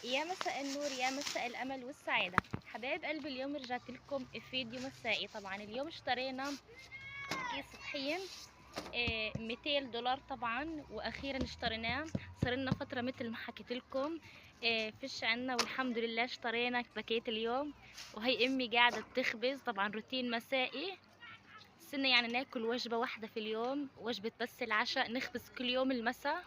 يا مساء النور، يا مساء الامل والسعاده. حبايب قلبي، اليوم رجعت لكم فيديو مسائي. طبعا اليوم اشترينا كيس طحين 200 دولار طبعا، واخيرا اشتريناه. صار لنا فتره مثل ما حكيت لكم فيش عنا، والحمد لله اشترينا باكيت اليوم. وهي امي قاعده تخبز، طبعا روتين مسائي. صرنا يعني ناكل وجبه واحده في اليوم، وجبه بس العشاء نخبز كل يوم المساء.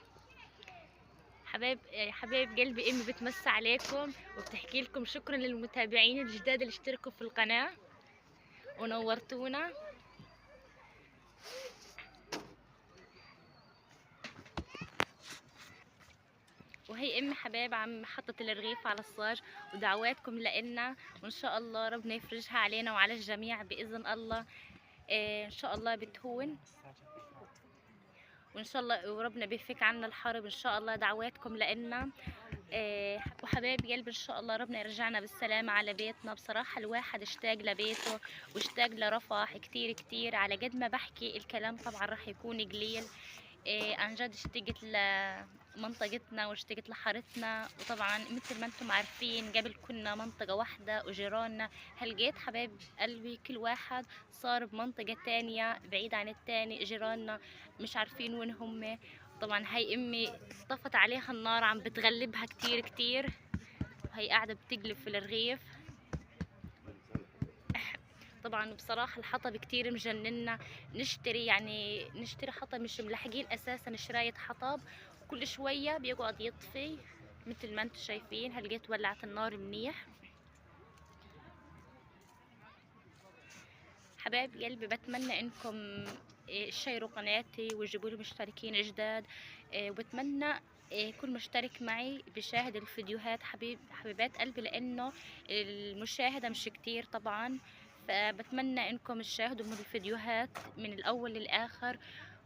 حبايب قلبي، امي بتمسي عليكم وبتحكي لكم شكرا للمتابعين الجداد اللي اشتركوا في القناه ونورتونا. وهي امي حبايب عم حطت الرغيف على الصاج، ودعواتكم لنا، وان شاء الله ربنا يفرجها علينا وعلى الجميع باذن الله. ان شاء الله بتهون، وان شاء الله وربنا بيفك عنا الحرب ان شاء الله. دعواتكم لنا. وحبايب قلبي، ان شاء الله ربنا يرجعنا بالسلامة على بيتنا. بصراحة الواحد اشتاق لبيته واشتاق لرفح كتير كتير. على قد ما بحكي الكلام طبعا راح يكون قليل. عن جد اشتقت لمنطقتنا واشتقت لحارتنا. وطبعا مثل ما انتم عارفين قبل كنا منطقة واحدة وجيراننا. هلقيت حبايب قلبي كل واحد صار بمنطقة تانية بعيد عن التاني. جيراننا مش عارفين وين هم. طبعا هاي امي طفت عليها النار، عم بتغلبها كتير كتير، وهي قاعدة بتقلب في الرغيف. طبعا بصراحة الحطب كتير مجننا. نشتري حطب، مش ملحقين اساسا شراية حطب. كل شوية بيقعد يطفي مثل ما انتم شايفين. هلقيت ولعت النار منيح. حبايب قلبي، بتمنى انكم تشيروا قناتي وتجيبوا لي مشتركين جداد. وبتمنى كل مشترك معي بيشاهد الفيديوهات حبيبات قلبي، لانه المشاهدة مش كتير طبعا. فبتمنى انكم تشاهدوا من الفيديوهات من الاول للاخر.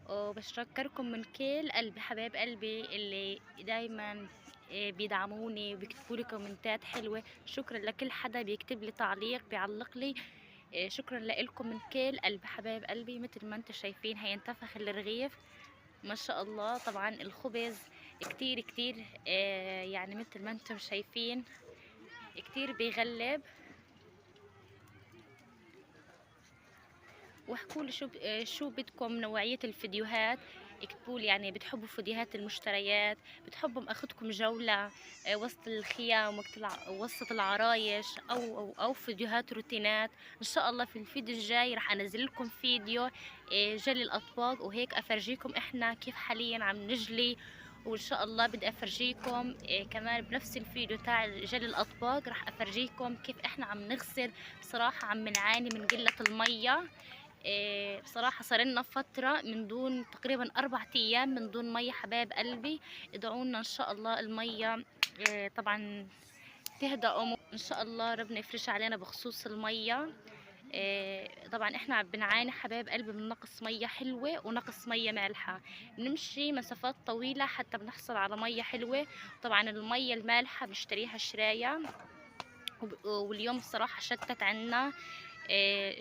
وبشكركم من كل قلبي حبايب قلبي اللي دايما بيدعموني وبيكتبوا لي كومنتات حلوة. شكرا لكل حدا بيكتب لي تعليق بيعلق لي. شكرا لكم من كل قلب حبايب قلبي. مثل ما انتم شايفين هي انتفخ الرغيف ما شاء الله. طبعا الخبز كتير كتير يعني مثل ما انتم شايفين كتير بيغلب. واحكوا لي شو بدكم نوعية الفيديوهات. اكتبوا لي يعني بتحبوا فيديوهات المشتريات، بتحبوا اخدكم جولة وسط الخيام وسط العرايش، او فيديوهات روتينات. ان شاء الله في الفيديو الجاي راح انزل لكم فيديو جلي الاطباق، وهيك افرجيكم احنا كيف حاليا عم نجلي. وان شاء الله بدي افرجيكم كمان بنفس الفيديو تاع جلي الاطباق راح افرجيكم كيف احنا عم نغسل. بصراحة عم نعاني من قلة المية. بصراحة صار لنا فترة من دون تقريبا 4 أيام من دون مية حبايب قلبي. ادعونا إن شاء الله المية طبعا تهدى أمور إن شاء الله، ربنا يفرش علينا بخصوص المية. طبعا احنا بنعاني حبايب قلبي من نقص مية حلوة ونقص مية مالحة. بنمشي مسافات طويلة حتى بنحصل على مية حلوة. طبعا المية المالحة بنشتريها شراية. واليوم بصراحة شتت عنا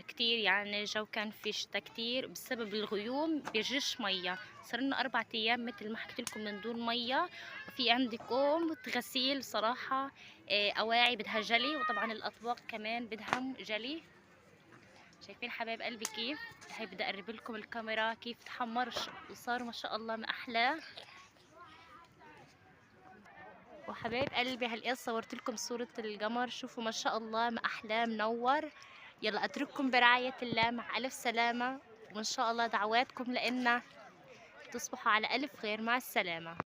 كتير، يعني الجو كان في شتا كتير بسبب الغيوم بيرجش مية. صرنا 4 أيام مثل ما حكيت لكم من دون مية. وفي عندي كوم غسيل صراحة. أواعي بدها جلي، وطبعا الأطباق كمان بدها جلي. شايفين حبايب قلبي كيف هي؟ بدي أقرب لكم الكاميرا كيف تحمر وصار ما شاء الله ما أحلاه. وحبايب قلبي هلقيت صورت لكم صورة القمر، شوفوا ما شاء الله ما أحلاه منور. يلا أترككم برعاية الله، مع ألف سلامة. وإن شاء الله دعواتكم لإلنا. تصبحوا على ألف خير، مع السلامة.